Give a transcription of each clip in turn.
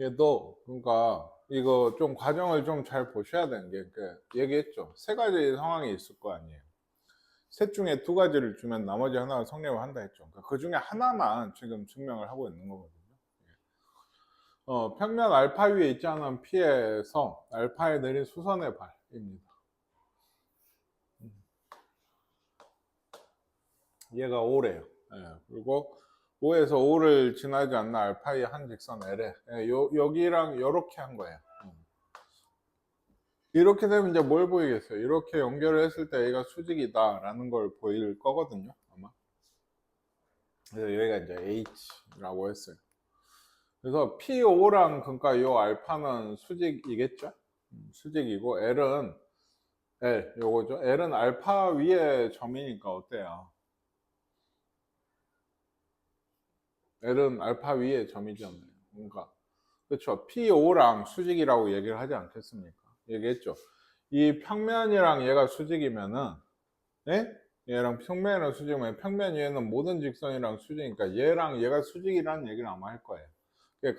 얘도 그러니까 이거 좀 과정을 좀 잘 보셔야 되는 게 얘기했죠. 세 가지 상황이 있을 거 아니에요. 셋 중에 두 가지를 주면 나머지 하나가 성립을 한다 했죠. 그러니까 그 중에 하나만 지금 증명을 하고 있는 거거든요. 평면 알파 위에 있지 않은 P에서 알파에 내린 수선의 발입니다. 얘가 O래요. 그리고 O에서 O를 지나지 않는 알파의 한 직선 L에 여기랑 이렇게 한 거예요. 이렇게 되면 이제 뭘 보이겠어요? 이렇게 연결을 했을 때 얘가 수직이다 라는 걸 보일 거거든요, 아마. 그래서 여기가 이제 H라고 했어요. 그래서 PO랑 그러니까 요 알파는 수직이겠죠? 수직이고 L은 L 요거죠. L은 알파 위에 점이니까 어때요? L은 알파 위에 점이잖아요. 그러니까 그렇죠. PO랑 수직이라고 얘기를 하지 않겠습니까? 얘기했죠. 이 평면이랑 얘가 수직이면은 예? 얘랑 평면이랑 수직이면 평면 위에는 모든 직선이랑 수직이니까 얘랑 얘가 수직이라는 얘기를 아마 할 거예요.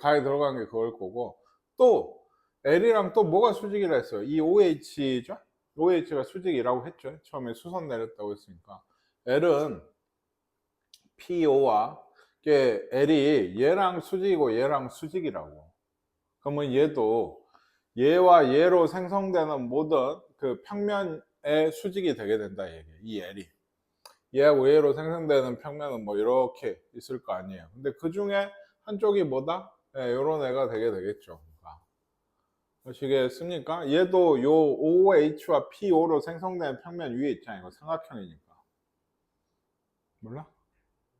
가에 들어간 게 그걸 거고 또 L이랑 또 뭐가 수직이라 했어요? 이 OH죠? OH가 수직이라고 했죠. 처음에 수선 내렸다고 했으니까 L은 PO와 L이 얘랑 수직이고 얘랑 수직이라고. 그러면 얘도 얘와 얘로 생성되는 모든 그 평면의 수직이 되게 된다 얘기. 이 L이 얘하고 얘로 생성되는 평면은 뭐 이렇게 있을 거 아니에요. 근데 그 중에 한쪽이 뭐다? 요런 애가 되게 되겠죠. 아시겠습니까? 얘도 요 OH와 PO로 생성된 평면 위에 있잖아요. 이거 삼각형이니까. 몰라?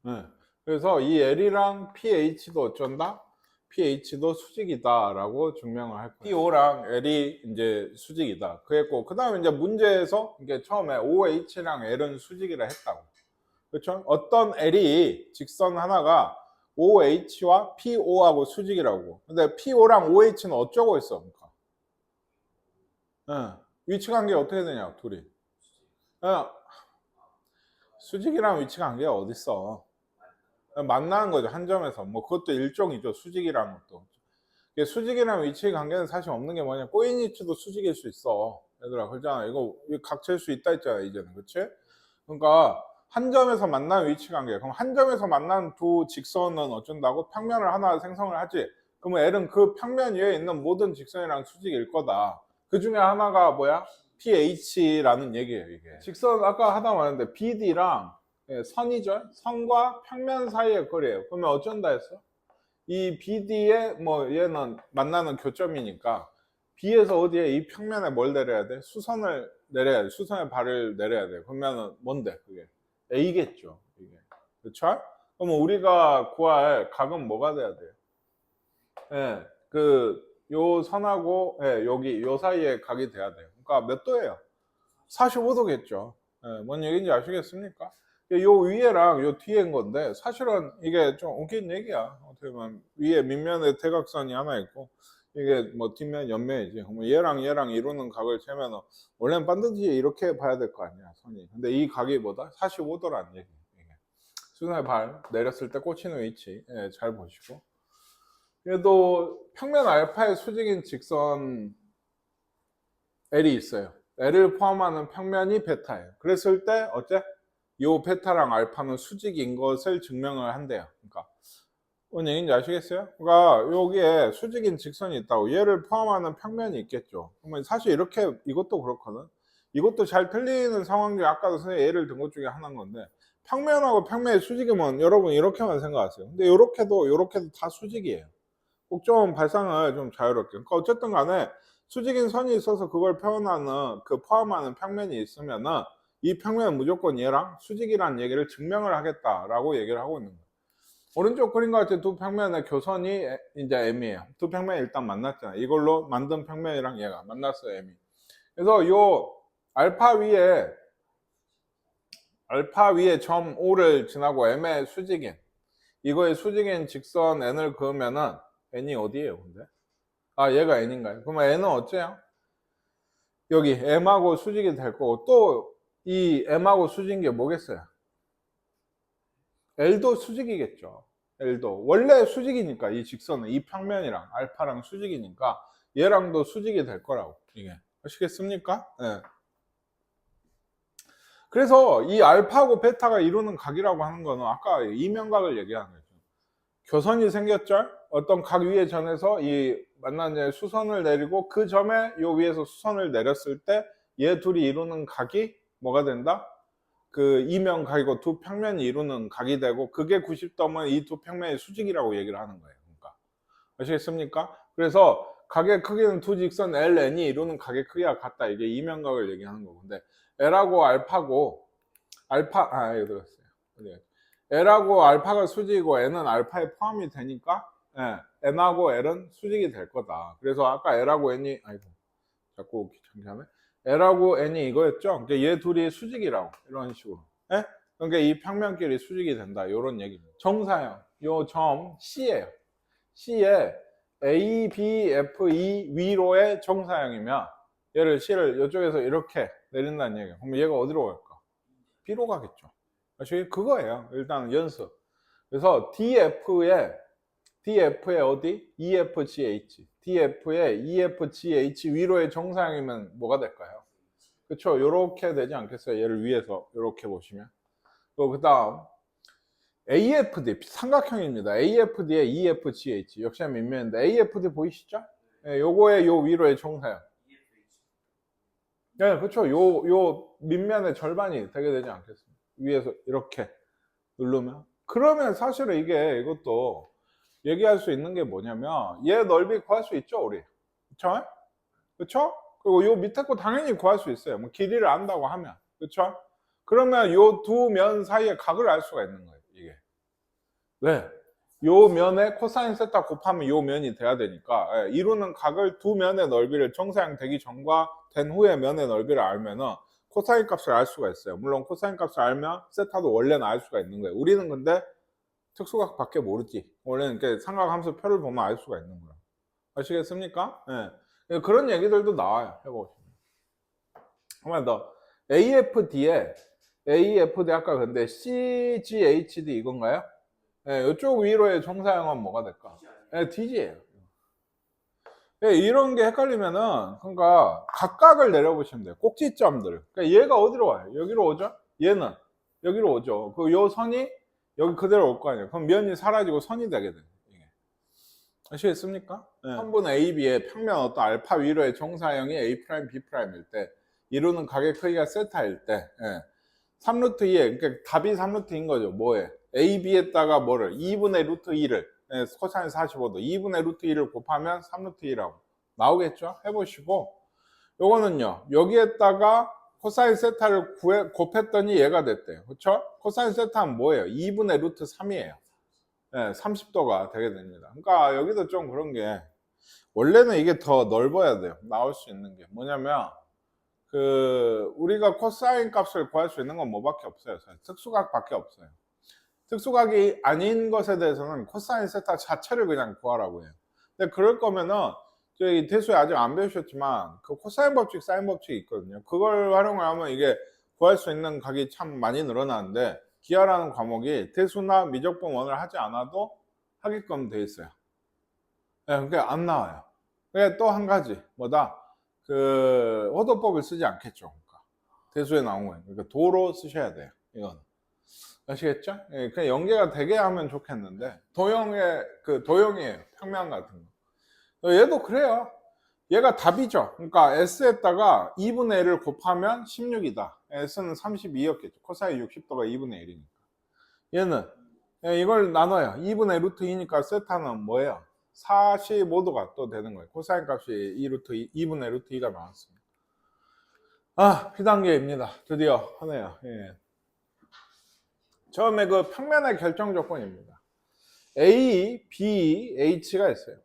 네. 그래서 이 L이랑 PH도 어쩐다? PH도 수직이다라고 증명을 할 거예요. PO랑 L이 이제 수직이다. 그랬고, 그 다음에 이제 문제에서 이게 처음에 OH랑 L은 수직이라 했다고. 그렇죠? 어떤 L이 직선 하나가 OH와 PO하고 수직이라고. 근데 PO랑 OH는 어쩌고 있어? 그러니까. 위치 관계 어떻게 되냐, 둘이. 수직이랑 위치 관계가 어딨어. 만나는 거죠, 한 점에서. 뭐 그것도 일종이죠, 수직이라는 것도. 수직이랑 위치 관계는 사실 없는 게 뭐냐, 꼬인 위치도 수직일 수 있어. 얘들아, 그렇잖아. 이거 각질 수 있다 했잖아, 이제는. 그치? 그러니까 한 점에서 만나는 위치 관계. 그럼 한 점에서 만나는 두 직선은 어쩐다고? 평면을 하나 생성을 하지. 그러면 L은 그 평면 위에 있는 모든 직선이랑 수직일 거다. 그 중에 하나가 뭐야? PH라는 얘기예요, 이게. 직선 아까 하다 말했는데 BD랑 선이죠. 선과 평면 사이의 거리예요. 그러면 어쩐다 했어? 이 BD에 뭐 얘는 만나는 교점이니까 B에서 어디에 이 평면에 뭘 내려야 돼? 수선을 내려야 돼. 수선의 발을 내려야 돼. 그러면은 뭔데 그게? A겠죠. 이게. 그렇죠? 그러면 우리가 구할 각은 뭐가 돼야 돼요? 예. 요 선하고 여기 요 사이에 각이 돼야 돼요. 그러니까 몇 도예요? 45도겠죠. 뭔 얘기인지 아시겠습니까? 요 위에랑 요 뒤에인 건데 사실은 이게 좀 웃긴 얘기야. 어떻게 보면 위에 밑면에 대각선이 하나 있고 이게 뭐 뒷면 옆면이지. 그러면 얘랑 이루는 각을 재면 원래는 반드시 이렇게 봐야 될 거 아니야, 선이. 근데 이 각이 뭐다? 45도라는 얘기. 수선의 발 내렸을 때 꽂히는 위치 잘 보시고. 얘도 평면 알파의 수직인 직선 L이 있어요. L을 포함하는 평면이 베타예요. 그랬을 때 어째? 요 베타랑 알파는 수직인 것을 증명을 한대요. 그러니까 뭔 얘기인지 아시겠어요? 그러니까 여기에 수직인 직선이 있다고 얘를 포함하는 평면이 있겠죠. 그러면 사실 이렇게 이것도 그렇거든. 이것도 잘 틀리는 상황 중에 아까도 선생님이 예를 든 것 중에 하나인 건데 평면하고 평면이 수직이면 여러분 이렇게만 생각하세요. 근데 요렇게도 다 수직이에요. 꼭 좀 발상을 좀 자유롭게. 그러니까 어쨌든 간에 수직인 선이 있어서 그걸 표현하는 포함하는 평면이 있으면은 이 평면은 무조건 얘랑 수직이라는 얘기를 증명을 하겠다라고 얘기를 하고 있는 거예요. 오른쪽 그림과 같이 두 평면의 교선이 이제 M이에요. 두 평면이 일단 만났잖아요. 이걸로 만든 평면이랑 얘가 만났어요, M이. 그래서 요 알파 위에 점 O를 지나고 M의 수직인 이거의 수직인 직선 N을 그으면은 N이 어디예요, 근데? 얘가 N인가요? 그러면 N은 어째요? 여기 M하고 수직이 될 거고 또 이 M하고 수직인 게 뭐겠어요? L도 수직이겠죠. L도 원래 수직이니까 이 직선은 이 평면이랑 알파랑 수직이니까 얘랑도 수직이 될 거라고. 이게 아시겠습니까? 네. 그래서 이 알파하고 베타가 이루는 각이라고 하는 거는 아까 이면각을 얘기하는 거죠. 교선이 생겼죠? 어떤 각 위에 전에서 이 만난 수선을 내리고 그 점에 요 위에서 수선을 내렸을 때 얘 둘이 이루는 각이 뭐가 된다? 그 이면각이고 두 평면이 이루는 각이 되고 그게 90도면 이 두 평면의 수직이라고 얘기를 하는 거예요. 그러니까 아시겠습니까? 그래서 각의 크기는 두 직선 LN이 이루는 각의 크기가 같다. 이게 이면각을 얘기하는 거고. 근데 L하고 알파고 여기 들었어요. L하고 알파가 수직이고 N은 알파에 포함이 되니까 N하고 L은 수직이 될 거다. 그래서 아까 L하고 N이 자꾸 귀찮게 하네. L하고 N이 이거였죠. 그러니까 얘 둘이 수직이라고 이런 식으로. 그러니까 이 평면끼리 수직이 된다. 이런 얘기입니다. 정사형 요 점 C예요. C에 A, B, F, E 위로의 정사형이면 얘를 C를 이쪽에서 이렇게 내린다는 얘기예요. 그럼 얘가 어디로 갈까? B로 가겠죠. 그거예요. 일단 연습. 그래서 DF의 어디? EFGH. DF의 EFGH 위로의 정사형이면 뭐가 될까요? 그렇죠. 요렇게 되지 않겠어요? 얘를 위에서 요렇게 보시면. 그 다음 AFD 삼각형입니다. AFD의 EFGH 역시 밑면인데 AFD 보이시죠? 요거의 요 위로의 정사형. 네, 그렇죠. 요 밑면의 절반이 되게 되지 않겠습니까? 위에서 이렇게 누르면. 그러면 사실은 이것도 얘기할 수 있는 게 뭐냐면 얘 넓이 구할 수 있죠, 우리. 그쵸? 그쵸? 그리고 요 밑에 거 당연히 구할 수 있어요. 뭐 길이를 안다고 하면. 그쵸? 그러면 요 두 면 사이의 각을 알 수가 있는 거예요, 이게. 왜? 요 면에 코사인 세타 곱하면 요 면이 돼야 되니까 이루는 각을 두 면의 넓이를 정사형 되기 전과 된 후에 면의 넓이를 알면은 코사인 값을 알 수가 있어요. 물론 코사인 값을 알면 세타도 원래는 알 수가 있는 거예요. 우리는 근데 특수각 밖에 모르지. 원래는 이렇게 삼각함수 표를 보면 알 수가 있는 거야. 아시겠습니까? 네. 그런 얘기들도 나와요. 해보시면. 한 번 더. AFD 아까 근데 CGHD 이건가요? 네, 이쪽 위로의 정사형은 뭐가 될까? 네, DG예요. 네, 이런 게 헷갈리면은 그러니까 각각을 내려보시면 돼요. 꼭지점들. 그러니까 얘가 어디로 와요? 여기로 오죠? 얘는 여기로 오죠. 그 요 선이 여기 그대로 올 거 아니에요. 그럼 면이 사라지고 선이 되게 돼요. 아시겠습니까? 네. 3분의 AB의 평면 어떤 알파 위로의 정사형이 A', B'일 때 이루는 각의 크기가 세타일 때 3루트 2에 그러니까 답이 3루트인 거죠. 뭐에? AB에다가 뭐를? 2분의 루트 2를 코사인 45도 2분의 루트 2를 곱하면 3루트 2라고 나오겠죠? 해보시고 요거는요. 여기에다가 코사인 세타를 곱했더니 얘가 됐대요. 그렇죠? 코사인 세타는 뭐예요? 2분의 루트 3이에요. 30도가 되게 됩니다. 그러니까 여기도 좀 그런 게 원래는 이게 더 넓어야 돼요. 나올 수 있는 게 뭐냐면 우리가 코사인 값을 구할 수 있는 건 뭐밖에 없어요. 특수각밖에 없어요. 특수각이 아닌 것에 대해서는 코사인 세타 자체를 그냥 구하라고 해요. 근데 그럴 거면은 저희 대수에 아직 안 배우셨지만 그 코사인 법칙, 사인 법칙이 있거든요. 그걸 활용하면 이게 구할 수 있는 각이 참 많이 늘어나는데 기하라는 과목이 대수나 미적분 원을 하지 않아도 하게끔 돼 있어요. 그러니까 안 나와요. 또 한 가지 뭐다? 호도법을 쓰지 않겠죠. 그러니까 대수에 나온 거예요. 그러니까 도로 쓰셔야 돼요. 이건 아시겠죠? 그냥 연계가 되게 하면 좋겠는데 도형이에요. 평면 같은 거. 얘도 그래요. 얘가 답이죠. 그러니까 S에다가 2분의 1을 곱하면 16이다. S는 32였겠죠. 코사인 60도가 2분의 1이니까. 얘는 이걸 나눠요. 2분의 루트 2니까 세타는 뭐예요? 45도가 또 되는 거예요. 코사인 값이 2분의 루트 2가 나왔습니다. B단계입니다. 드디어 하네요. 처음에 그 평면의 결정 조건입니다. A, B, H가 있어요.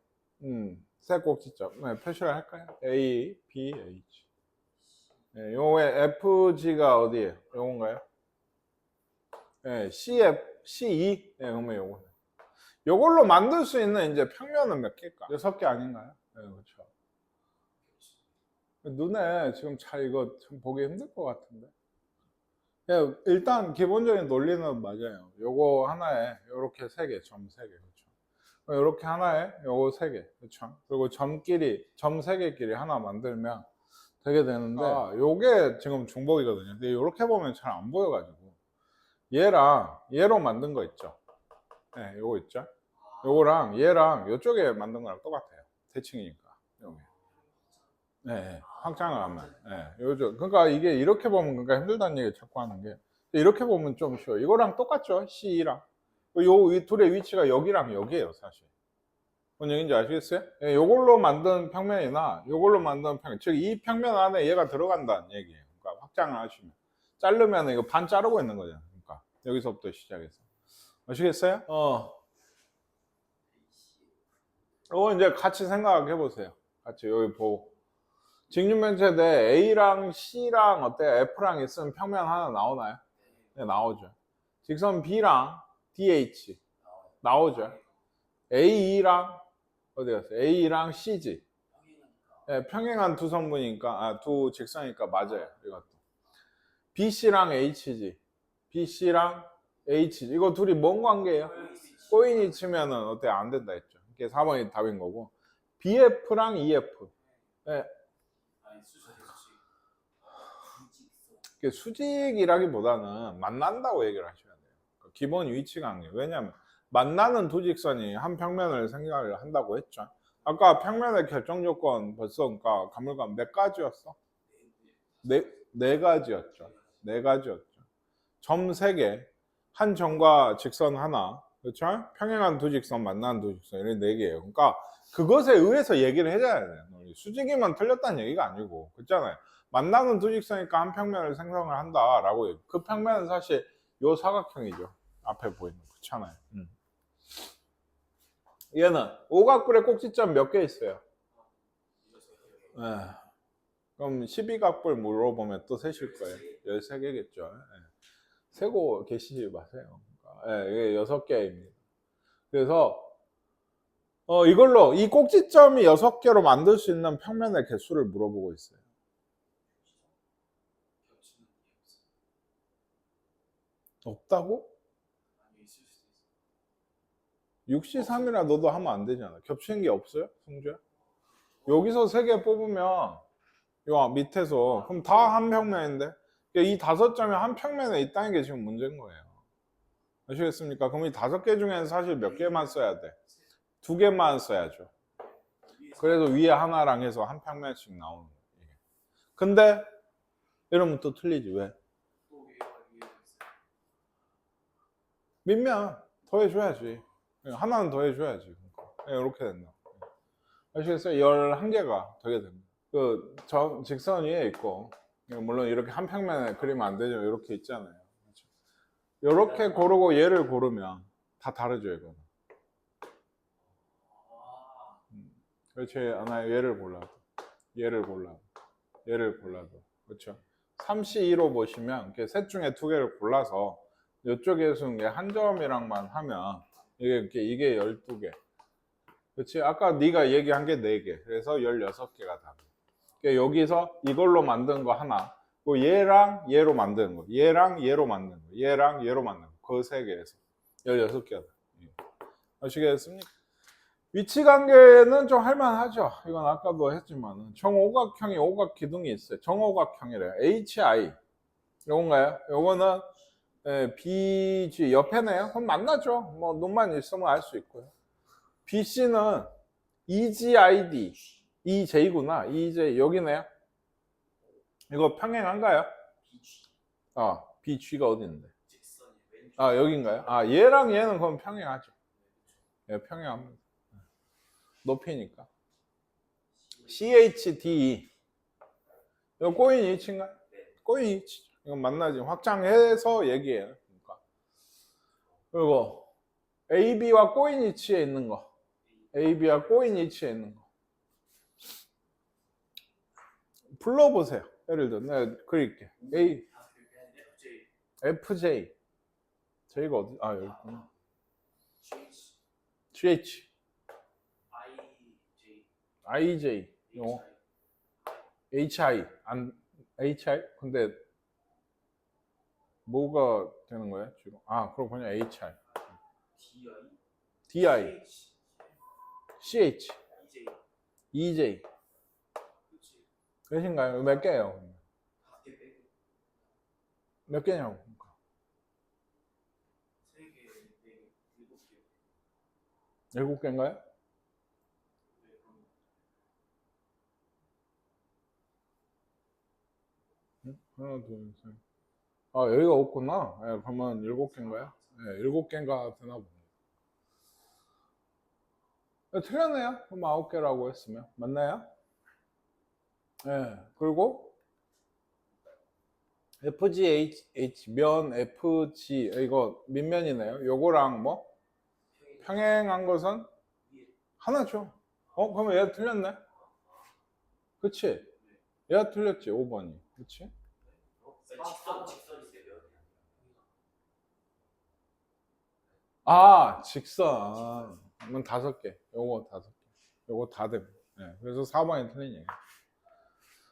세 꼭지점. 표시를 할까요? A, B, H. 요거에 FG가 어디에요? 요건가요? CE. 그러면 요거. 요걸로 만들 수 있는 이제 평면은 몇 개일까? 6개 아닌가요? 그렇죠. 눈에 지금 잘 이거 좀 보기 힘들 것 같은데. 일단 기본적인 논리는 맞아요. 요거 하나에 요렇게 세 개, 점 세 개, 그렇죠? 요렇게 하나에 요거 세 개, 그렇죠? 그리고 점끼리, 점 세 개끼리 하나 만들면 되게 되는데, 요게 지금 중복이거든요. 근데 요렇게 보면 잘 안 보여가지고 얘랑 얘로 만든 거 있죠? 네, 요거 있죠? 요거랑 얘랑 요쪽에 만든 거랑 똑같아요. 대칭이니까. 여기. 네, 확장을 하면. 네, 요즘 그러니까 이게 이렇게 보면 그러니까 힘들다는 얘기 자꾸 하는 게 이렇게 보면 좀 쉬워. 이거랑 똑같죠? C2랑 요 둘의 위치가 여기랑 여기예요, 사실. 뭔 얘기인지 아시겠어요? 예, 요걸로 만든 평면이나 요걸로 만든 평면, 즉 이 평면 안에 얘가 들어간다는 얘기예요. 그러니까 확장을 하시면 자르면 이거 반 자르고 있는 거잖아요. 그러니까 여기서부터 시작해서 아시겠어요? 이거 이제 같이 생각해 보세요. 같이 여기 보고. 직육면체 대 A랑 C랑 어때? F랑 있으면 평면 하나 나오나요? 네, 나오죠. 직선 B랑 DH 나오죠. AE랑 어디 갔어요? A랑 CG. 네, 평행한 두 선분이니까 두 직선이니까 맞아요. 이것도. BC랑 HG. BC랑 HG. 이거 둘이 뭔 관계예요? 꼬인이 치면은 어때? 안 된다 했죠. 이게 4번이 답인 거고. BF랑 EF. 네, 수직이라기보다는 만난다고 얘기를 하셔야 돼요. 기본 위치 관계. 왜냐하면 만나는 두 직선이 한 평면을 생각을 한다고 했죠. 아까 평면의 결정 조건 벌써 그러니까 가물가물 몇 가지였어? 네 가지였죠. 네 가지였죠. 점 세 개, 한 점과 직선 하나, 그렇죠? 평행한 두 직선, 만나는 두 직선 이런 네 개예요. 그러니까 그것에 의해서 얘기를 해줘야 돼요. 수직이만 틀렸다는 얘기가 아니고, 그렇잖아요. 만나는 두 직선이니까 한 평면을 생성을 한다라고. 그 평면은 사실 요 사각형이죠. 앞에 보이는 거, 그렇잖아요. 얘는 오각불의 꼭지점 몇 개 있어요? 네. 그럼 12각불 물어보면 또 세실 거예요. 13개겠죠. 세고 계시지 마세요. 이게 6개입니다. 그래서 이걸로 이 꼭지점이 6개로 만들 수 있는 평면의 개수를 물어보고 있어요. 없다고? 63이라 너도 하면 안 되잖아. 겹치는 게 없어요? 승주야? 여기서 3개 뽑으면 요 밑에서 그럼 다 한 평면인데 이 5점이 한 평면에 있다는 게 지금 문제인 거예요. 아시겠습니까? 그럼 이 5개 중에는 사실 몇 개만 써야 돼? 2개만 써야죠. 그래도 위에 하나랑 해서 한 평면씩 나오는 거예요. 근데 이러면 또 틀리지. 왜? 밑면 더 해줘야지. 하나는 더 해줘야지. 이렇게 된다. 아시겠어요? 11개가 되게 됩니다. 직선 위에 있고, 물론 이렇게 한 평면에 그리면 안 되죠. 이렇게 있잖아요. 이렇게 고르고 얘를 고르면 다 다르죠, 이거는. 그렇지. 얘를 골라도, 얘를 골라도, 얘를 골라도. 그렇죠. 3C2로 보시면 셋 중에 2개를 골라서 이쪽에서 한 점이랑만 하면 이게 12개. 그렇지? 아까 네가 얘기한 게 4개. 그래서 16개가 답. 그러니까 여기서 이걸로 만든 거 하나, 그 얘랑 얘로 만드는 거, 얘랑 얘로 만드는 거, 얘랑 얘로 만드는 거, 그 3개에서 16개다. 아시겠습니까? 위치 관계는 좀 할만하죠. 이건 아까도 했지만 정오각형이 오각 기둥이 있어요. 정오각형이래요. HI 요건가요? 요거는 BG 옆에네요. 그럼 만나죠. 뭐 눈만 있으면 알 수 있고요. BC는 EGID EJ구나. EJ 여기네요. 이거 평행한가요? BG가 어디 있는데? 여긴가요? 얘랑 얘는 그럼 평행하죠. 평행합니다. 높이니까. CHDE 이거 꼬인 위치인가요? 꼬인 위치죠. 이건 만나지. 확장해서 얘기해요. 그러니까. 그리고 AB와 꼬인 위치에 있는 거. AB와 꼬인 위치에 있는 거. 불러보세요. 예를 들어 내가 그릴게. FJ. 저희가 어디? 여기 있구나. GH. IJ. HI. HI? 근데 뭐가 되는 거예요 주로? 아 그렇군요. HR, DI, DI, CH, EJ. EJ 그렇지. 몇인가요? 몇 개예요? 5개 빼고 몇 개냐고. 3개, 4개, 7개. 7개인가요? 네, 그럼 하나, 둘, 셋. 아, 여기가 없구나. 예, 그러면 7개인가요? 예, 7개인가 되나 봅니다. 틀렸네요. 그럼 9개라고 했으면. 맞나요? 예, 그리고 FGH, 면 FG, 이거 밑면이네요. 요거랑 뭐? 평행한 것은 위에. 하나죠. 그러면 얘가 틀렸네? 그치? 얘가 틀렸지, 5번이. 그치? 직선이 세면. 아, 직선. 그러면 5개. 요거 5개. 요거 다 됩니다. 네, 그래서 4번이 틀린 얘기.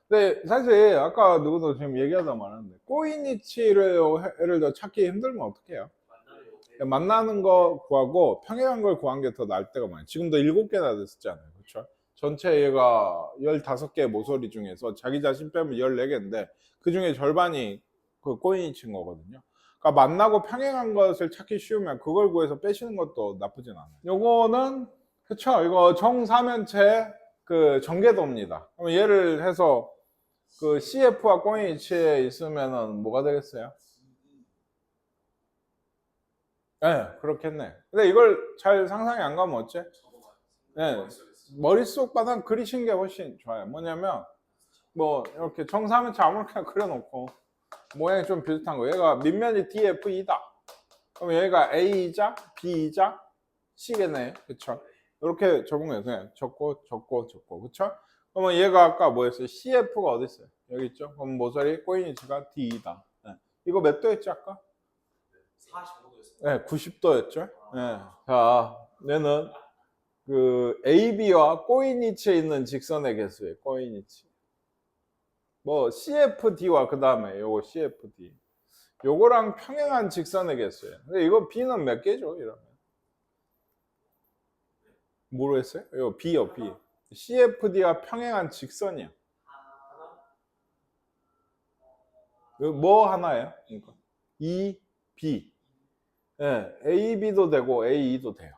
근데 사실 아까 누구도 지금 얘기하다 말았는데 꼬이니치를 예를 들어 찾기 힘들면 어떻게 해요? 만나는 거 구하고 평행한 걸 구한 게 더 나을 때가 많아요. 지금도 7개나 됐었잖아요. 그렇죠? 전체 얘가 15개의 모서리 중에서 자기 자신 빼면 14개인데 그 중에 절반이 그 꼬이니치인 거거든요. 그러니까 만나고 평행한 것을 찾기 쉬우면 그걸 구해서 빼시는 것도 나쁘진 않아요. 요거는 그쵸? 이거 정사면체 그 전개도입니다. 그럼 얘를 해서 그 CF와 꼬이니치에 있으면은 뭐가 되겠어요? 네, 그렇겠네. 근데 이걸 잘 상상이 안 가면 어째? 네, 머릿속 바닥 그리신 게 훨씬 좋아요. 뭐냐면 뭐 이렇게 정사면체 아무렇게나 그려놓고 모양이 좀 비슷한 거. 얘가 밑면이 DFE다. 그럼 얘가 A이자 B이자 C겠네. 그쵸? 이렇게 적으면 그냥 적고 그쵸? 그러면 얘가 아까 뭐였어요? CF가 어디 있어요? 여기 있죠? 그럼 모서리 꼬이니치가 D이다. 네. 이거 몇 도였지 아까? 45도였어요. 네, 90도였죠? 네. 자, 얘는 그 AB와 꼬이니치에 있는 직선의 개수예요. 꼬이니치. 뭐 CFD와 그 다음에 요거 CFD. 요거랑 평행한 직선의 개수예요. 근데 이거 B는 몇 개죠? 이러면. 뭐로 했어요? 이거 B요, B. CFD와 평행한 직선이야. 이거 뭐 하나예요? 그러니까 E, B. 예, AB도 되고 AE도 돼요.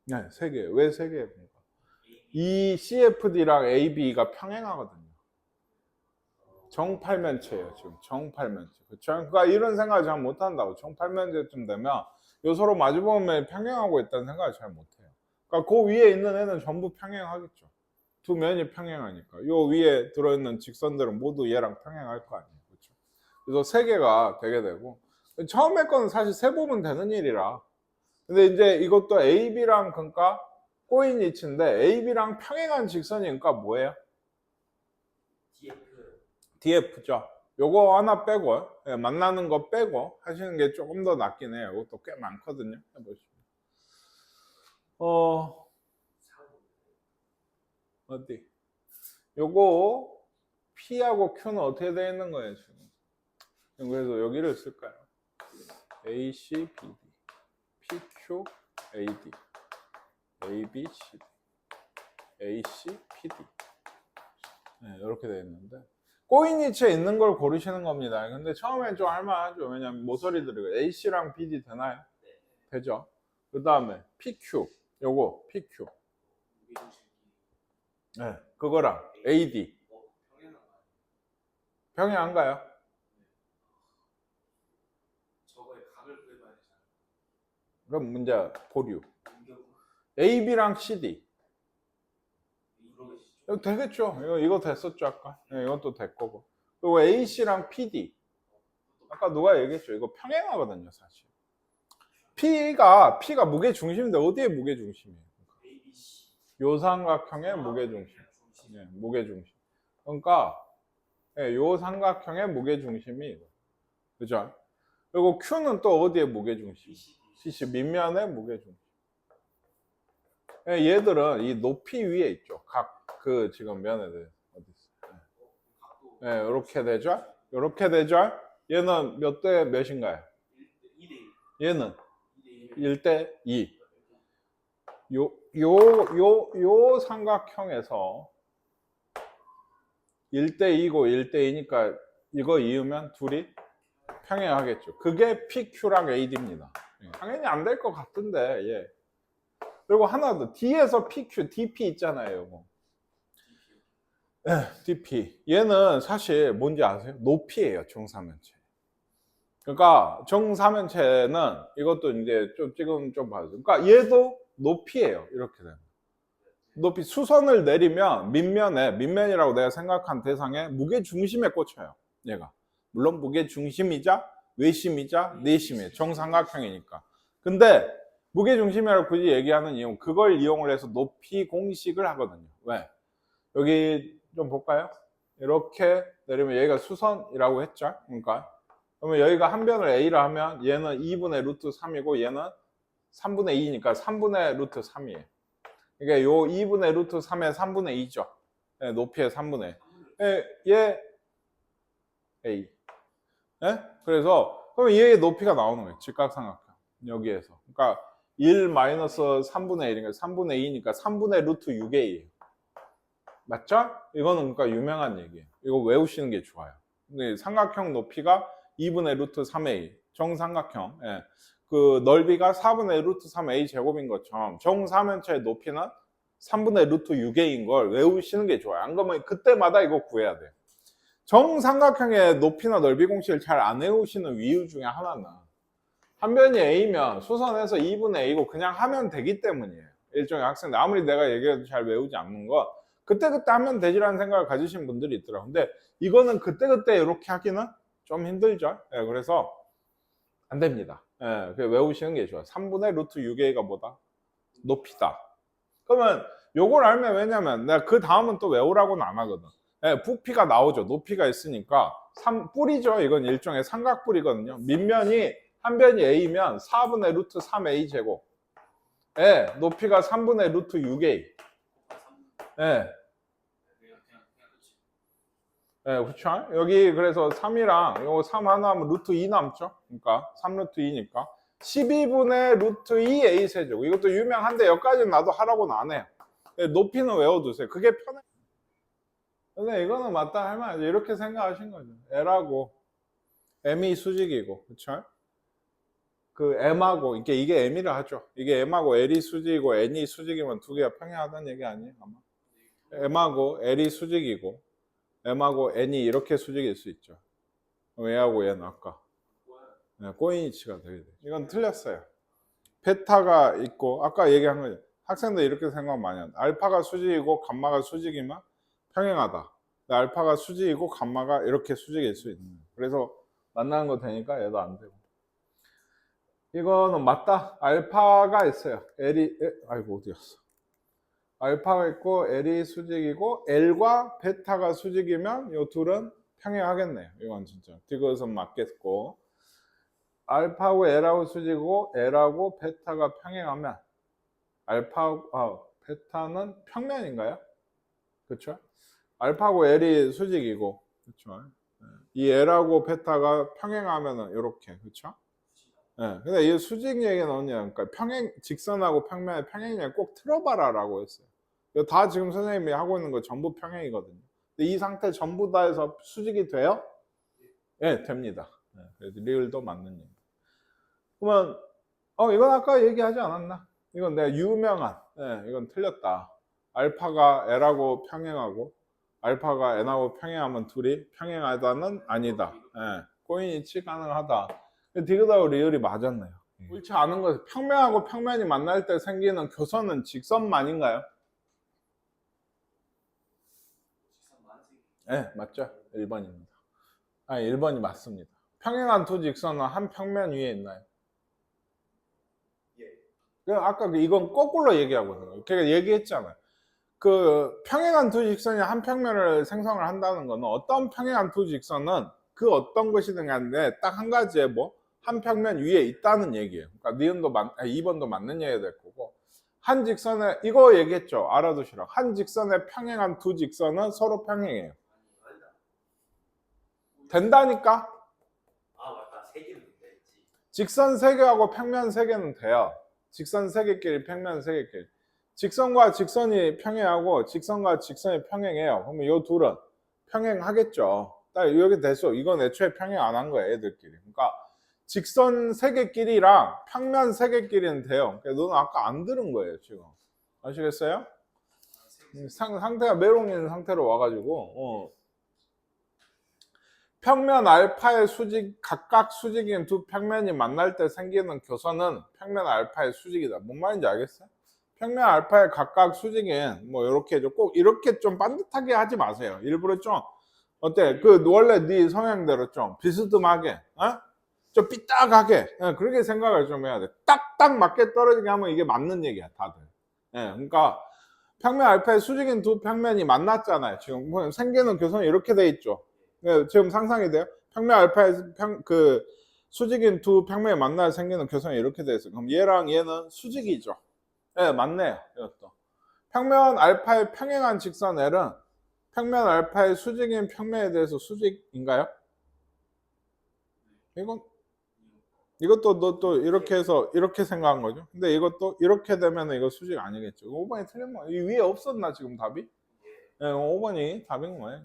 네, 3개. 왜 3개예요? 이 CFD랑 AB가 평행하거든요. 정팔면체예요, 지금. 정팔면체. 그쵸? 그러니까 이런 생각을 잘 못한다고. 정팔면체쯤 되면 요 서로 마주보면 평행하고 있다는 생각을 잘 못해요. 그러니까 그 위에 있는 애는 전부 평행하겠죠. 두 면이 평행하니까. 요 위에 들어있는 직선들은 모두 얘랑 평행할 거 아니에요. 그렇죠? 그래서 3개가 되게 되고 처음에 거는 사실 세보면 되는 일이라. 근데 이제 이것도 AB랑 그러니까 꼬인이치인데 AB랑 평행한 직선이니까 뭐예요? DF죠. 요거 하나 빼고 예, 만나는 거 빼고 하시는 게 조금 더 낫긴 해요. 이것도 꽤 많거든요. 해보시면. 어디? 요거 P하고 Q는 어떻게 되어 있는 거예요, 지금? 그래서 여기를 쓸까요? AC, BD, PQ, AD, AB, CD, AC, PD. 네, 이렇게 되어 있는데 꼬인이치에 있는 걸 고르시는 겁니다. 근데 처음엔 좀 할만하죠. 왜냐면 모서리들이 AC랑 BD 되나요? 되죠. 그 다음에 PQ, 요거 PQ. 네, 그거랑 AD. 평행한가요? 저거에 각을 그려봐야 되잖아요. 그럼 문제 보류. AB랑 CD. 이거 되겠죠. 이거 됐었죠 아까. 네, 이것도 됐고. 그리고 AC랑 PD. 아까 누가 얘기했죠. 이거 평행하거든요 사실. P가 무게 중심인데 어디에 무게 중심이에요? 요 삼각형의 무게 중심. 네, 무게 중심. 그러니까 네, 요 삼각형의 무게 중심이 그죠? 그리고 Q는 또 어디에 무게 중심? CC 밑면의 무게 중심. 네, 얘들은 이 높이 위에 있죠. 각 그 지금 면에 대해 어디 있어요? 네, 이렇게 되죠. 이렇게 되죠. 얘는 몇 대 몇인가요? 2대1. 얘는 2대1. 1대 2. 요 삼각형에서 1대 2고 1대 2니까 이거 이으면 둘이 평행하겠죠. 그게 PQ랑 AD입니다. 당연히 안 될 것 같은데, 예. 그리고 하나 더, D에서 PQ, DP 있잖아요. 뭐. DP. 얘는 사실 뭔지 아세요? 높이에요, 정사면체. 그러니까 정사면체는 이것도 이제 좀 지금 좀 봐요. 그러니까 얘도 높이에요. 이렇게 되면. 높이 수선을 내리면 밑면이라고 내가 생각한 대상에 무게 중심에 꽂혀요. 얘가. 물론 무게 중심이자 외심이자 내심이에요. 정삼각형이니까. 근데 무게 중심이라고 굳이 얘기하는 이유, 그걸 이용을 해서 높이 공식을 하거든요. 왜? 여기 좀 볼까요? 이렇게 내리면 여기가 수선이라고 했죠. 그러니까 그러면 여기가 한 변을 A라 하면 얘는 2분의 루트 3이고 얘는 3분의 2니까 3분의 루트 3이에요. 그러니까 요 2분의 루트 3의 3분의 2죠. 네, 높이의 3분의 2. 얘 A. 네? 그래서 그러면 얘의 높이가 나오는 거예요. 직각삼각형. 여기에서. 그러니까 1 마이너스 3분의 1이니까 3분의 2니까 3분의 루트 6A예요. 맞죠? 이거는 그러니까 유명한 얘기예요. 이거 외우시는 게 좋아요. 근데 삼각형 높이가 2분의 루트 3A. 정삼각형. 예. 그 넓이가 4분의 루트 3A 제곱인 것처럼 정사면체의 높이는 3분의 루트 6A인 걸 외우시는 게 좋아요. 안 그러면 그때마다 이거 구해야 돼요. 정삼각형의 높이나 넓이 공식을 잘 안 외우시는 이유 중에 하나는 한 변이 A면 수선해서 2분의 A고 그냥 하면 되기 때문이에요. 일종의 학생들 아무리 내가 얘기해도 잘 외우지 않는 거 그때그때 하면 되지라는 생각을 가지신 분들이 있더라고요. 근데 이거는 그때그때 이렇게 하기는 좀 힘들죠. 예, 그래서 안 됩니다. 예, 외우시는 게 좋아요. 3분의 루트 6A가 뭐다? 높이다. 그러면 요걸 알면 왜냐면 내가 그 다음은 또 외우라고는 안 하거든. 예, 부피가 나오죠. 높이가 있으니까 뿌리죠. 이건 일종의 삼각뿔이거든요. 밑면이 한 변이 A면 4분의 루트 3A 제곱. 예, 높이가 3분의 루트 6A. 예. 예, 그렇죠? 여기 그래서 3이랑 요거 3 하나 하면 루트 2 남죠? 그러니까 3 루트 2니까 12분의 루트 2A 세제곱. 이것도 유명한데 여기까지는 나도 하라고는 안 해요. 높이는 외워두세요. 그게 편해. 근데 이거는 맞다 할 만하지. 이렇게 생각하신 거죠. L하고 M이 수직이고, 그렇죠? 그 M하고 이게 M이라 하죠. 이게 M하고 L이 수직이고 N이 수직이면 두 개가 평행하다는 얘기 아니에요? 아마. M하고 L이 수직이고 M하고 N이 이렇게 수직일 수 있죠. 얘하고 얘는 아까 꼬인이치가 되게 돼. 이건 틀렸어요. 베타가 있고 아까 얘기한 거죠. 학생들 이렇게 생각 많이 한다. 알파가 수직이고 감마가 수직이면 평행하다. 알파가 수직이고 감마가 이렇게 수직일 수 있는 거예요. 그래서 만나는 거 되니까 얘도 안 되고. 이거는 맞다. 알파가 있어요. 아이고 어디 갔어. 알파가 있고 L이 수직이고 L과 베타가 수직이면 이 둘은 평행하겠네요. 이건 진짜 디귿은 맞겠고 알파하고 L하고 수직이고 L하고 베타가 평행하면 베타는 평면인가요? 그렇죠? 알파하고 L이 수직이고 그렇죠? 이 L하고 베타가 평행하면은 이렇게 그렇죠? 네. 근데 이 수직 얘기는 뭐냐? 그러니까 직선하고 평면의 평행을 꼭 틀어봐라라고 했어요. 다 지금 선생님이 하고 있는 거 전부 평행이거든요. 근데 이 상태 전부 다 해서 수직이 돼요? 예, 네, 됩니다. 네, 그래서 리을도 맞는 얘기. 그러면 이건 아까 얘기하지 않았나? 이건 내가 유명한 이건 틀렸다. 알파가 L하고 평행하고 알파가 N하고 평행하면 둘이 평행하다는 아니다. 예, 꼬인이치 가능하다. 디귿하고 리을이 맞았네요. 옳지 않은 것은 평면하고 평면이 만날 때 생기는 교선은 직선만인가요? 네, 맞죠? 1번입니다. 1번이 맞습니다. 평행한 두 직선은 한 평면 위에 있나요? 예. 아까 이건 거꾸로 얘기하고 있는 거예요. 제가 얘기했잖아요. 그 평행한 두 직선이 한 평면을 생성을 한다는 거는 어떤 평행한 두 직선은 그 어떤 것이든 간에 딱 한 가지에 한 평면 위에 있다는 얘기예요. 그러니까 니은도 2번도 맞는 얘기가 될 거고 한 직선에 이거 얘기했죠. 알아두시라고. 한 직선에 평행한 두 직선은 서로 평행해요. 된다니까? 아 맞다. 세 개는 된다했지. 직선 세 개하고 평면 세 개는 돼요. 직선 세 개끼리 평면 세 개끼리. 직선과 직선이 평행하고 직선과 직선이 평행해요. 그러면 이 둘은 평행하겠죠. 딱 여기 됐어. 이건 애초에 평행 안 한 거야, 애들끼리. 그러니까 직선 세 개끼리랑 평면 세 개끼리는 돼요. 그러니까 너는 아까 안 들은 거예요, 지금. 아시겠어요? 상태가 메롱인 상태로 와가지고 평면 알파의 수직, 각각 수직인 두 평면이 만날 때 생기는 교선은 평면 알파의 수직이다. 뭔 말인지 알겠어요? 평면 알파의 각각 수직인 뭐 이렇게 꼭 이렇게 좀 반듯하게 하지 마세요. 일부러 좀 어때? 그 원래 네 성향대로 좀 비스듬하게, 좀 삐딱하게, 그렇게 생각을 좀 해야 돼. 딱딱 맞게 떨어지게 하면 이게 맞는 얘기야, 다들. 그러니까 평면 알파의 수직인 두 평면이 만났잖아요. 지금 생기는 교선이 이렇게 돼 있죠. 지금 상상이 돼요? 평면 알파의 그 수직인 두 평면이 만나야 생기는 교선이 이렇게 돼 있어요. 그럼 얘랑 얘는 수직이죠. 네, 맞네요. 이것도. 평면 알파의 평행한 직선 L은 평면 알파의 수직인 평면에 대해서 수직인가요? 이것도 너 또 이렇게 해서 이렇게 생각한 거죠. 근데 이것도 이렇게 되면 이거 수직 아니겠죠. 5번이 틀린 거예요. 이 위에 없었나 지금 답이? 네, 5번이 답인 거예요.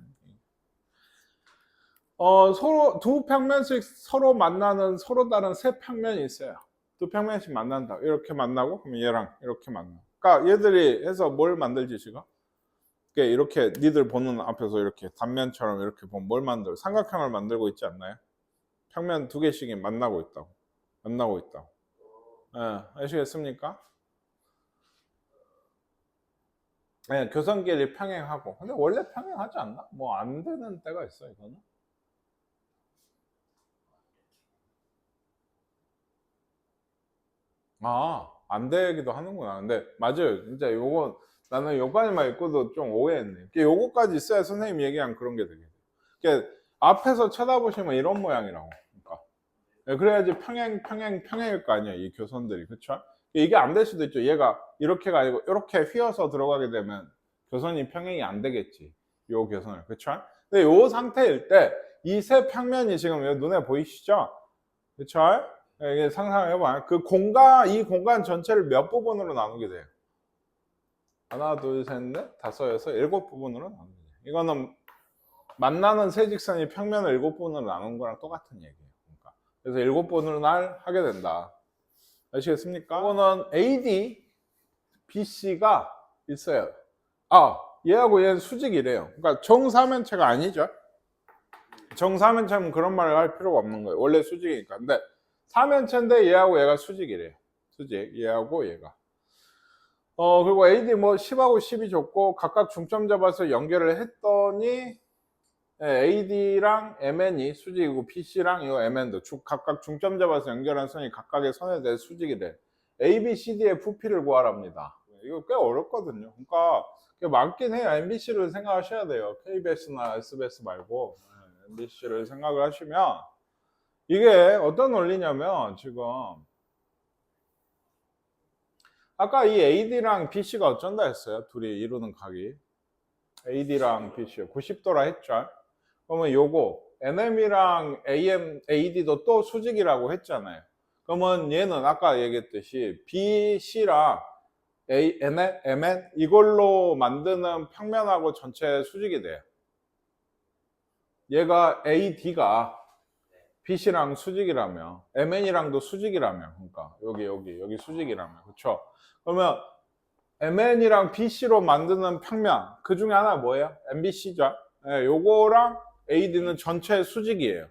서로 두 평면씩 서로 만나는 서로 다른 세 평면이 있어요. 두 평면씩 만난다. 이렇게 만나고 그럼 얘랑 이렇게 만나. 그러니까 얘들이 해서 뭘 만들지 지금? 이렇게 니들 보는 앞에서 이렇게 단면처럼 이렇게 보면 뭘 만들어? 삼각형을 만들고 있지 않나요? 평면 두 개씩이 만나고 있다고. 만나고 있다고. 아시겠습니까? 네, 교선끼리 평행하고. 근데 원래 평행하지 않나? 뭐 안 되는 때가 있어 이거는. 안 되기도 하는구나. 근데 맞아요. 진짜 요거 나는 요까지만 읽고도 좀 오해했네. 요거까지 있어야 선생님 얘기한 그런 게 되게. 그러니까 앞에서 쳐다보시면 이런 모양이라고. 그러니까 그래야지 평행일 거 아니야 이 교선들이. 그렇죠? 이게 안 될 수도 있죠. 얘가 이렇게가 아니고 이렇게 휘어서 들어가게 되면 교선이 평행이 안 되겠지. 요 교선을. 그렇죠? 근데 요 상태일 때 이 세 평면이 지금 눈에 보이시죠? 그렇죠? 이게 상상을 해봐. 이 공간 전체를 몇 부분으로 나누게 돼요? 하나, 둘, 셋, 넷, 다섯, 여섯, 일곱 부분으로 나누게 돼요. 이거는 만나는 세 직선이 평면을 일곱 부분으로 나눈 거랑 똑같은 얘기예요. 그러니까. 그래서 일곱 부분으로 하게 된다. 아시겠습니까? 이거는 AD, BC가 있어요. 얘하고 얘는 수직이래요. 그러니까 정사면체가 아니죠. 정사면체는 그런 말을 할 필요가 없는 거예요. 원래 수직이니까. 근데 사면체인데 얘하고 얘가 수직이래요. 수직. 얘하고 얘가. 그리고 AD 뭐 10하고 10이 줬고 각각 중점 잡아서 연결을 했더니 AD랑 MN이 수직이고 BC랑 이 MN도 각각 중점 잡아서 연결한 선이 각각의 선에 대해 수직이래. ABCD의 부피를 구하랍니다. 이거 꽤 어렵거든요. 그러니까 맞긴 해요. MBC를 생각하셔야 돼요. KBS나 SBS 말고 MBC를 생각을 하시면 이게 어떤 원리냐면 지금 아까 이 AD랑 BC가 어쩐다 했어요. 둘이 이루는 각이 AD랑 BC 90도라 했죠. 그러면 요거 NM이랑 AD도 또 수직이라고 했잖아요. 그러면 얘는 아까 얘기했듯이 BC랑 MN 이걸로 만드는 평면하고 전체 수직이 돼요. 얘가 AD가 BC랑 수직이라며 MN이랑도 수직이라며 그러니까 여기 수직이라며 그렇죠? 그러면 MN이랑 BC로 만드는 평면 그 중에 하나 뭐예요? MBC죠? 요거랑 AD는 전체 수직이에요.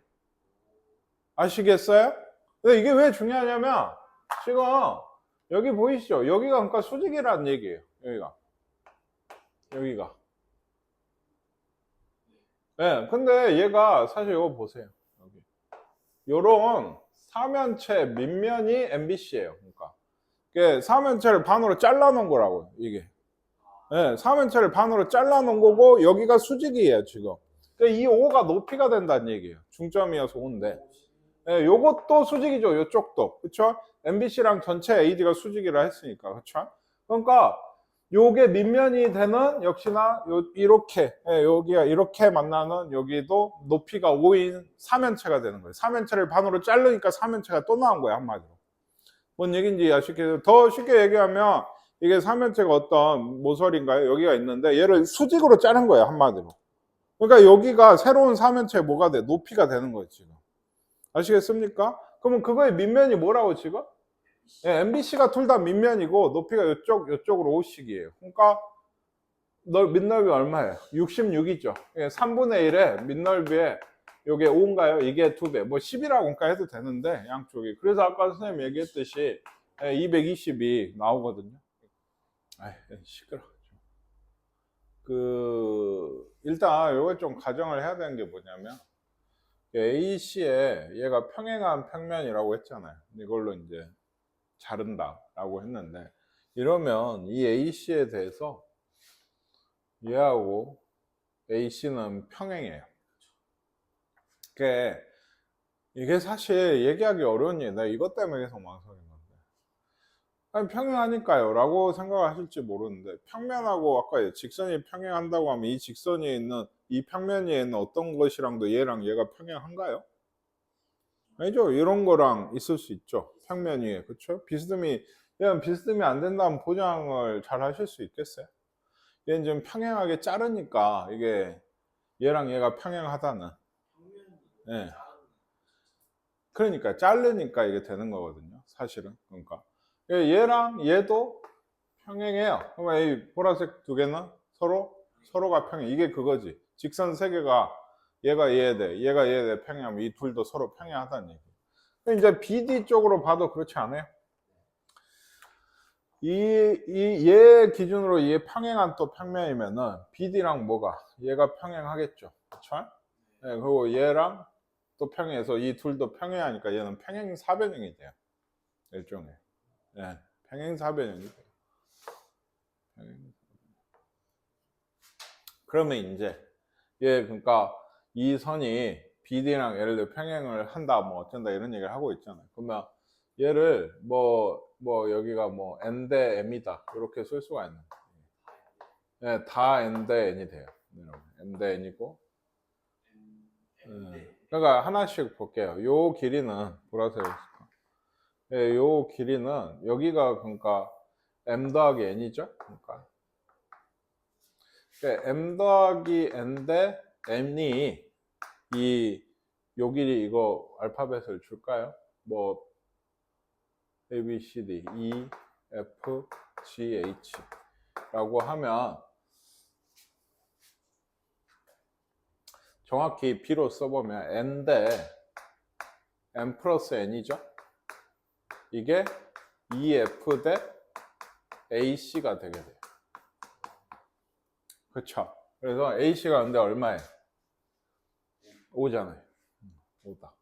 아시겠어요? 근데 이게 왜 중요하냐면 지금 여기 보이시죠? 여기가 그러니까 수직이라는 얘기예요. 여기가. 근데 얘가 사실 이거 보세요. 여기. 요런 사면체 밑면이 MBC예요. 그러니까 사면체를 반으로 잘라 놓은 거라고요. 이게. 사면체를 반으로 잘라 놓은 거고 여기가 수직이에요, 지금. 그러니까 이 O가 높이가 된다는 얘기예요. 중점이어서 O인데. 요것도 수직이죠. 요쪽도. 그렇죠? MBC랑 전체 AD가 수직이라 했으니까. 그렇죠? 그러니까 요게 밑면이 되는 역시나 이렇게 여기가 이렇게 만나는 여기도 높이가 5인 삼면체가 되는 거예요. 삼면체를 반으로 자르니까 삼면체가 또 나온 거예요, 한마디로. 뭔 얘기인지 아시겠어요? 더 쉽게 얘기하면 이게 삼면체가 어떤 모서리인가요? 여기가 있는데 얘를 수직으로 자른 거예요, 한마디로. 그러니까 여기가 새로운 삼면체에 뭐가 돼? 높이가 되는 거예요, 지금. 아시겠습니까? 그러면 그거의 밑면이 뭐라고 지금? 예, MBC가 둘 다 밑면이고 높이가 이쪽으로 5씩이에요. 그러니까 밑넓이 얼마예요? 66이죠. 예, 3분의 1에 밑넓이에 이게 5인가요? 이게 2배. 뭐 10이라고 그러니까 해도 되는데 양쪽이. 그래서 아까 선생님 얘기했듯이 220이 나오거든요. 아이, 시끄러워. 일단 이걸 좀 가정을 해야 되는 게 뭐냐면 AC에 얘가 평행한 평면이라고 했잖아요. 이걸로 이제 자른다라고 했는데 이러면 이 AC에 대해서 얘하고 AC는 평행해요. 이게 사실 얘기하기 어려운 얘기다. 이것 때문에 계속 망설이는 건데. 아니, 평행하니까요 라고 생각하실지 모르는데 평면하고 아까 직선이 평행한다고 하면 이 직선이 있는 이 평면 위에 있는 어떤 것이랑도 얘랑 얘가 평행한가요? 아니죠. 이런 거랑 있을 수 있죠. 평면 위에. 그렇죠? 얘는 비스듬히 안 된다면 보장을 잘 하실 수 있겠어요? 얘는 지금 평행하게 자르니까 이게 얘랑 얘가 평행하다는. 예. 그러니까 자르니까 이게 되는 거거든요. 사실은. 그러니까 얘랑 얘도 평행해요. 그러면 이 보라색 두 개는 서로가 평행. 이게 그거지. 직선 세 개가 얘가 얘에 대해 평행하면 이 둘도 서로 평행하다는 얘기. 이제 BD 쪽으로 봐도 그렇지 않아요? 얘 기준으로 얘 평행한 또 평면이면은 BD랑 뭐가? 얘가 평행하겠죠. 그쵸? 네, 그리고 얘랑 또 평행해서 이 둘도 평행하니까 얘는 평행사변형이 돼요. 일종의. 네, 평행사변형이 돼요. 그러면 이제 그러니까 이 선이 BD랑 예를 들어 평행을 한다 뭐 어쩐다 이런 얘기를 하고 있잖아요. 그러면 얘를 뭐 여기가 뭐 n 대 m이다 이렇게 쓸 수가 있는 거예요. 네, 다 n 대 n이 돼요. n 대 n이고 그러니까 하나씩 볼게요. 요 길이는 보라색 요 길이는 여기가 그러니까 m 더하기 n이죠. 그러니까 m 더하기 n 대 n이 요 길이 이거 알파벳을 줄까요? 뭐 A, B, C, D, E, F, G, H 라고 하면 정확히 B로 써보면 N 대 N 플러스 N이죠. 이게 EF 대 AC가 되게 돼요. 그렇죠. 그래서 AC가 근데 얼마예요? 5잖아요. 5다.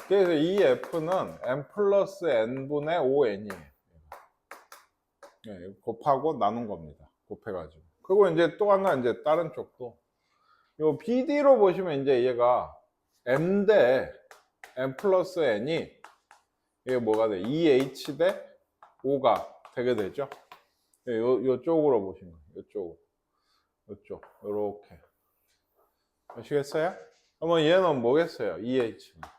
그래서 EF는 N 플러스 N분의 5N이에요. 네, 곱하고 나눈 겁니다. 곱해가지고. 그리고 이제 또 하나 이제 다른 쪽도 요 BD로 보시면 이제 얘가 M 대 M 플러스 N이 이게 뭐가 돼? 2H 대 5가 되게 되죠. 요쪽으로 보시면 요쪽 요렇게 아시겠어요? 그러면 얘는 뭐겠어요? 2H는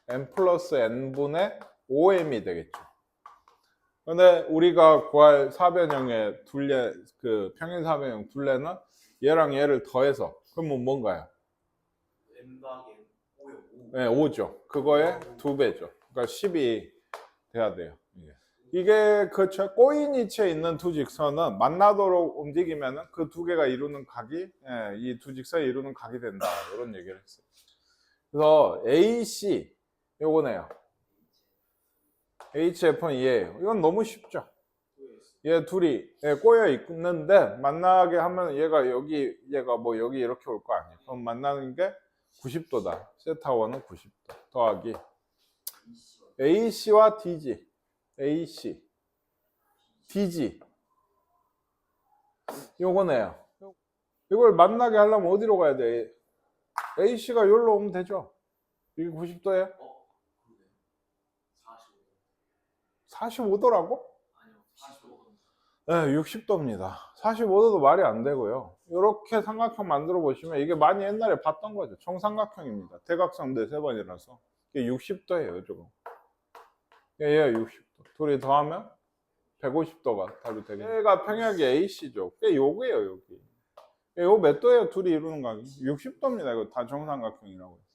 M 플러스 N분의 5M이 되겠죠. 근데 우리가 구할 사변형의 둘레 평행 사변형 둘레는 얘랑 얘를 더해서 그러면 뭔가요? M 더하기 M 5요. 5. 네, 5죠. 그거의 2배죠. 그러니까 10이 돼야 돼요. 이게 그렇죠. 꼬인 위치에 있는 두 직선은 만나도록 움직이면 그 두 개가 이루는 각이 이 두 직선이 이루는 각이 된다. 이런 얘기를 했어요. 그래서 AC 요거네요. HF는 얘예요. 이건 너무 쉽죠. 얘 둘이 꼬여 있는데 만나게 하면 얘가 뭐 여기 이렇게 올 거 아니에요. 그럼 만나는 게 90도다. 세타원은 90도 더하기 AC와 DG AC DG 요거네요. 이걸 만나게 하려면 어디로 가야 돼? AC가 여기로 오면 되죠. 이게 90도예요? 45. 45도라고? 아니요. 45도. 네, 60도입니다. 45도도 말이 안 되고요. 이렇게 삼각형 만들어 보시면 이게 많이 옛날에 봤던 거죠. 정삼각형입니다. 대각선 4번이라서 이게 60도예요, 저거. 얘가 60도. 둘이 더하면 150도가 답이 되겠네요. 얘가 평역이 AC죠. 그게 요거예요, 여기. 요 몇 도예요, 둘이 이루는 각이? 60도입니다. 이거 다 정삼각형이라고 해서.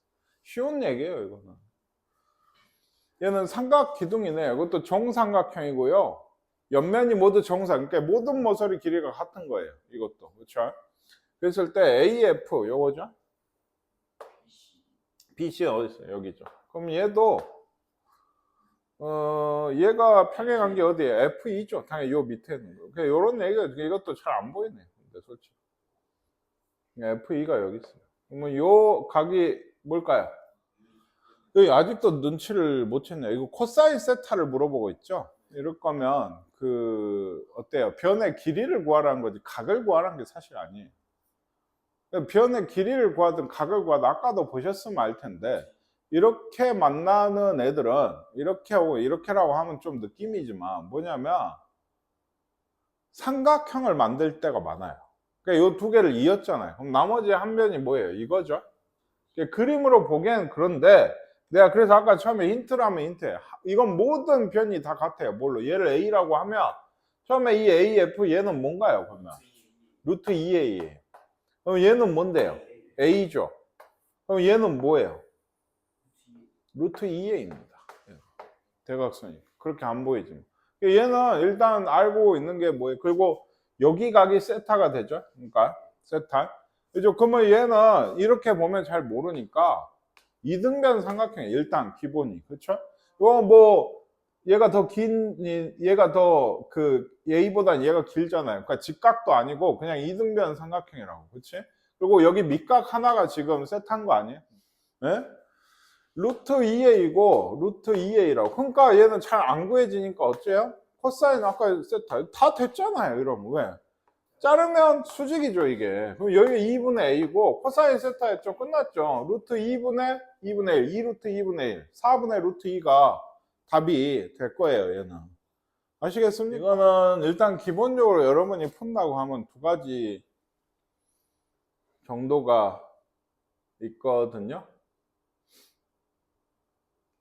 쉬운 얘기예요, 이거는. 얘는 삼각 기둥이네. 이것도 정삼각형이고요. 옆면이 모두 정삼. 그러니까 모든 모서리 길이가 같은 거예요. 이것도. 그렇죠? 그랬을 때 AF 요거죠? BC는 어디 있어요? 여기죠. 그럼 얘도 얘가 평행한 게 어디에? F2죠. 당연히 요 밑에 있는 거. 그러니까 요런 얘기가 이것도 잘 안 보이네. 근데 솔직히. F2가 여기 있어요. 그러면 요 각이 뭘까요? 여기 아직도 눈치를 못 챘네요. 이거 코사인 세타를 물어보고 있죠? 이럴 거면 어때요? 변의 길이를 구하라는 거지 각을 구하라는 게 사실 아니에요. 변의 길이를 구하든 각을 구하든 아까도 보셨으면 알 텐데 이렇게 만나는 애들은 이렇게 하고 이렇게라고 하면 좀 느낌이지만 뭐냐면 삼각형을 만들 때가 많아요. 그러니까 이 두 개를 이었잖아요. 그럼 나머지 한 변이 뭐예요? 이거죠? 그림으로 보기엔 그런데 내가 그래서 아까 처음에 힌트를 하면 힌트예요. 이건 모든 변이 다 같아요. 뭘로? 얘를 A라고 하면 처음에 이 AF 얘는 뭔가요? 그러면 루트 2A예요. 그럼 얘는 뭔데요? A죠. 그럼 얘는 뭐예요? 루트 2A입니다. 대각선이. 그렇게 안 보이지. 얘는 일단 알고 있는 게 뭐예요? 그리고 여기 각이 세타가 되죠. 그러니까 세타. 그죠? 그러면 얘는 이렇게 보면 잘 모르니까 이등변 삼각형이 일단 기본이. 그렇죠? 이거 뭐 얘가 더 긴 얘가 더 A보다는 얘가 길잖아요. 그러니까 직각도 아니고 그냥 이등변 삼각형이라고. 그렇지? 그리고 여기 밑각 하나가 지금 세타인 거 아니에요? 네? 루트 2a이고 루트 2a라고. 그러니까 얘는 잘 안 구해지니까 어째요? 코사인 아까 세타 다 됐잖아요. 이러면 왜? 자르면 수직이죠 이게. 그럼 여기 2분의 a고 코사인 세타였죠. 끝났죠. 루트 2분의 2분의 1 2루트 2분의 1 4분의 루트 2가 답이 될 거예요. 얘는 아시겠습니까? 이거는 일단 기본적으로 여러분이 푼다고 하면 두 가지 정도가 있거든요.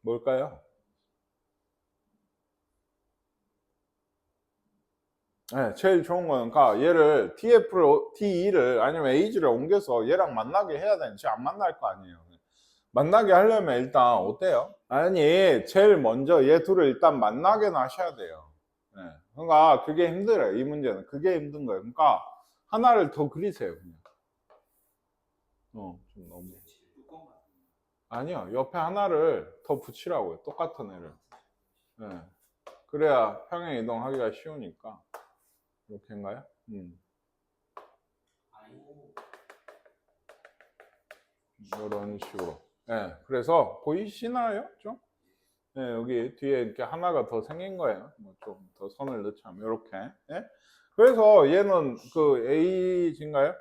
뭘까요? 네, 제일 좋은 거는 그러니까 얘를 TE를 아니면 AG를 옮겨서 얘랑 만나게 해야 되는지 안 만날 거 아니에요. 만나게 하려면 일단 어때요? 아니 제일 먼저 얘 둘을 일단 만나게 하셔야 돼요. 네. 그러니까 그게 힘들어요. 이 문제는 그게 힘든 거예요. 그러니까 하나를 더 그리세요. 그냥. 좀 너무 아니요. 옆에 하나를 더 붙이라고요. 똑같은 애를. 네. 그래야 평행 이동하기가 쉬우니까. 이렇게인가요? 이런 식으로. 네, 그래서 보이시나요? 좀? 네, 여기 뒤에 이렇게 하나가 더 생긴 거예요. 뭐 좀 더 선을 넣자면 이렇게. 네? 그래서 얘는 AG인가요?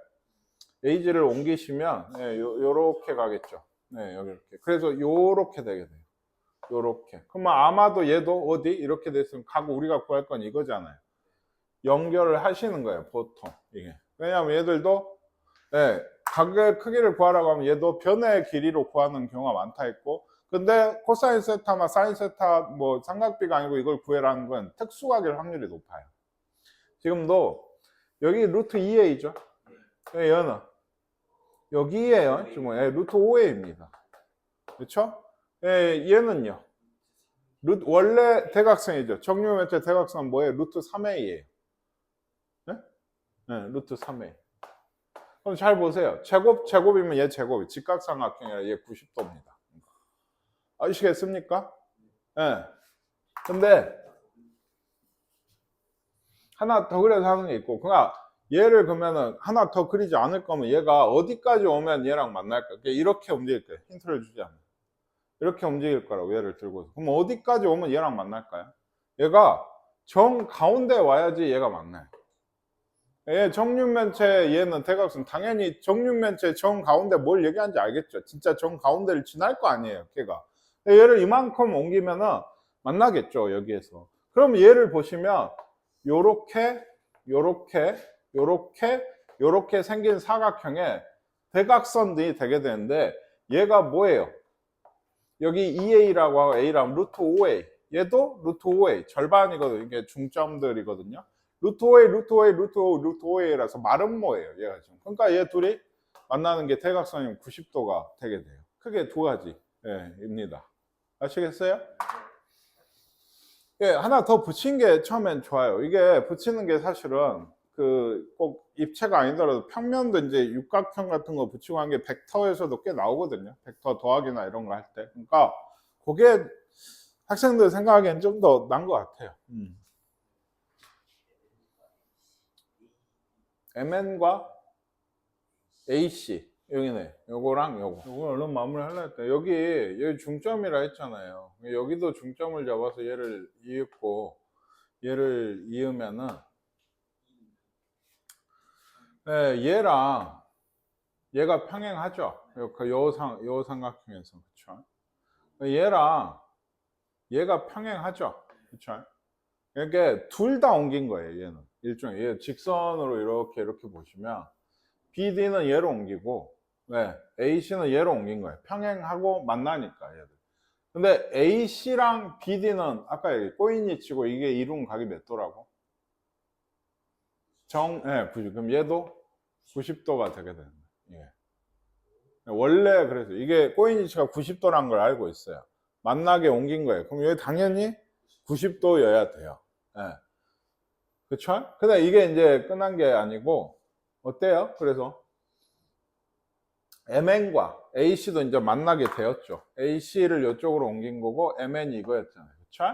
AG를 옮기시면 네, 요렇게 가겠죠. 네, 여기 이렇게. 그래서 요렇게 되게 돼요. 요렇게. 그러면 아마도 얘도 어디 이렇게 됐으면 가고 우리가 구할 건 이거잖아요. 연결을 하시는 거예요, 보통. 이게. 왜냐하면 얘들도 네, 각의 크기를 구하라고 하면 얘도 변의 길이로 구하는 경우가 많다 했고, 근데 코사인 세타나 사인 세타 뭐 삼각비가 아니고 이걸 구해라는 건 특수각일 확률이 높아요. 지금도 여기 루트 2a죠. 얘는 여기에요. 지금 루트 5a입니다. 그렇죠? 얘는요. 원래 대각선이죠. 정류면체 대각선 뭐예요? 루트 3a예요. 네? 네, 루트 3a. 그럼 잘 보세요. 제곱이면 얘 제곱이. 직각삼각형이라 얘 90도입니다. 아시겠습니까? 예. 네. 근데 하나 더 그려서 하는 게 있고, 그러니까 얘를 그러면은 하나 더 그리지 않을 거면 얘가 어디까지 오면 얘랑 만날까? 이렇게 움직일 거예요. 힌트를 주지 않아요. 이렇게 움직일 거라고 얘를 들고서. 그럼 어디까지 오면 얘랑 만날까요? 얘가 정 가운데 와야지 얘가 만나요. 얘 정육면체 얘는 대각선 당연히 정육면체 정 가운데 뭘 얘기하는지 알겠죠? 진짜 정 가운데를 지날 거 아니에요, 걔가. 얘를 이만큼 옮기면은 만나겠죠, 여기에서. 그럼 얘를 보시면 요렇게 요렇게 생긴 사각형에 대각선이 되게 되는데 얘가 뭐예요? 여기 2a라고 하고 a라면 루트 5a. 얘도 루트 5a. 절반이거든요. 이게 중점들이거든요. 루트 5a, 루트 5a, 루트 5, 루트 5a라서 마름모예요. 얘가 지금. 그러니까 얘 둘이 만나는 게 대각선이면 90도가 되게 돼요. 크게 두 가지입니다. 아시겠어요? 예, 하나 더 붙인 게 처음엔 좋아요. 이게 붙이는 게 사실은 꼭 입체가 아니더라도 평면도 이제 육각형 같은 거 붙이고 한 게 벡터에서도 꽤 나오거든요. 벡터 더하기나 이런 거 할 때. 그러니까 그게 학생들 생각하기엔 좀 더 난 것 같아요. MN과 AC 여기네. 요거랑 요거 얼른 마무리 하려 했다. 여기 중점이라 했잖아요. 여기도 중점을 잡아서 얘를 이윽고 얘를 이으면은 네, 얘랑 얘가 평행하죠. 요 삼각형에서. 그쵸? 얘랑 얘가 평행하죠. 그쵸? 이렇게 둘 다 옮긴 거예요. 얘는 일종의 얘 직선으로 이렇게 보시면 BD는 얘로 옮기고 네, AC는 얘로 옮긴 거예요. 평행하고 만나니까 얘들. 근데 AC랑 BD는 아까 여기 꼬인이치고 이게 이룬 각이 몇 도라고? 네, 90. 그럼 얘도 90도가 되게 되는 거예요. 예. 원래 그래서 이게 꼬인이치가 90도란 걸 알고 있어요. 만나게 옮긴 거예요. 그럼 얘 당연히 90도여야 돼요. 예. 그쵸? 근데 이게 이제 끝난 게 아니고 어때요? 그래서 MN과 AC도 이제 만나게 되었죠. AC를 이쪽으로 옮긴 거고 MN이 이거였잖아요. 그쵸?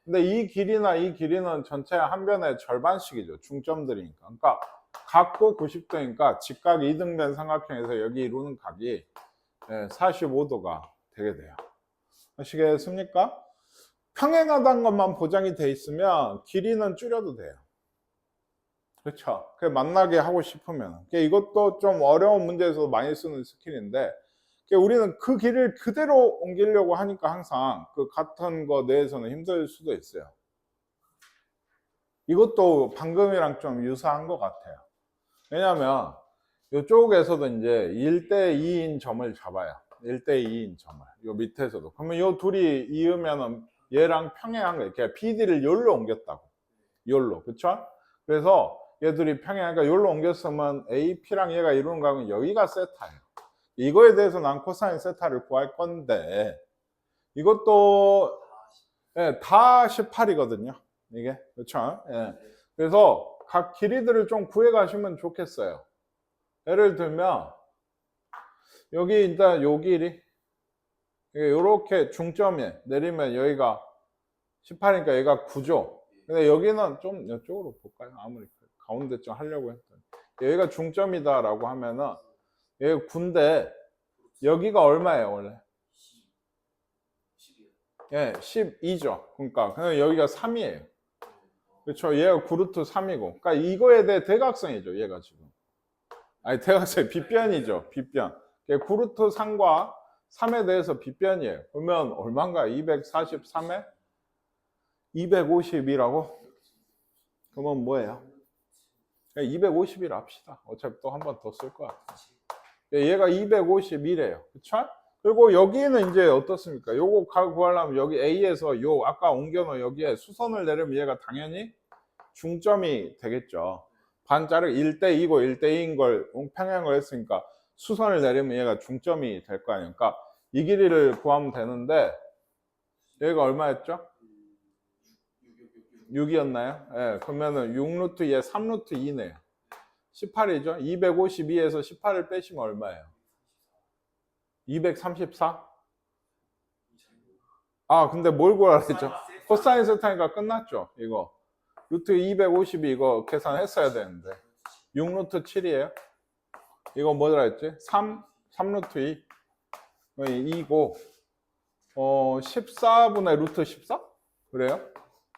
근데 이 길이나 이 길이는 전체 한 변의 절반씩이죠. 중점들이니까. 그러니까 각고 90도니까 직각 이등변 삼각형에서 여기 이루는 각이 45도가 되게 돼요. 아시겠습니까? 평행하다는 것만 보장이 돼 있으면 길이는 줄여도 돼요. 그렇죠. 만나게 하고 싶으면. 이것도 좀 어려운 문제에서 많이 쓰는 스킬인데 우리는 그 길을 그대로 옮기려고 하니까 항상 그 같은 거 내에서는 힘들 수도 있어요. 이것도 방금이랑 좀 유사한 것 같아요. 왜냐하면 이쪽에서도 이제 1대2인 점을 잡아요. 1대2인 점을. 요 밑에서도. 그러면 요 둘이 이으면은 얘랑 평행한 거예요. 그러니까 PD를 여기로 옮겼다고. 여기로. 그쵸? 그래서 얘들이 평행하니까 여기로 옮겼으면 AP랑 얘가 이루는 각은 여기가 세타예요. 이거에 대해서 난 코사인 세타를 구할 건데 이것도 다 18이거든요. 이게. 그쵸? 그래서 각 길이들을 좀 구해 가시면 좋겠어요. 예를 들면 여기 일단 요 길이 이렇게 중점에 내리면 여기가 18이니까 여기가 9죠. 근데 여기는 좀 이쪽으로 볼까요? 아무리 가운데쯤 하려고 했더니 여기가 중점이다라고 하면은 여기 9인데 여기가 얼마예요 원래? 12죠. 그러니까 여기가 3이에요. 그렇죠. 얘가 9루트 3이고. 그러니까 이거에 대해 대각선이죠. 얘가 지금. 아니 대각선 빗변이죠. 빗변. 9루트 3과 3에 대해서 빗변이에요. 그러면 얼마인가? 243에 250이라고? 그러면 뭐예요? 251 합시다. 어차피 또 한 번 더 쓸 거야. 얘가 251이에요. 그쵸? 그리고 여기는 이제 어떻습니까? 요거 구하려면 여기 A에서 요 아까 옮겨놓은 여기에 수선을 내리면 얘가 당연히 중점이 되겠죠. 반자를 1대2고 1대2인 걸 평행을 했으니까 수선을 내리면 얘가 중점이 될 거 아니에요. 그러니까 이 길이를 구하면 되는데 여기가 얼마였죠? 6이었나요? 예, 그러면은 6루트 얘 3루트 2네요. 18이죠? 252에서 18을 빼시면 얼마예요? 234? 아, 근데 뭘 구하라 했죠? 코사인 세타니까 끝났죠, 이거. 루트 252 이거 계산했어야 되는데. 6루트 7이에요. 이거 뭐라 했지? 3루트 2. 2고, 14분의 루트 14? 그래요?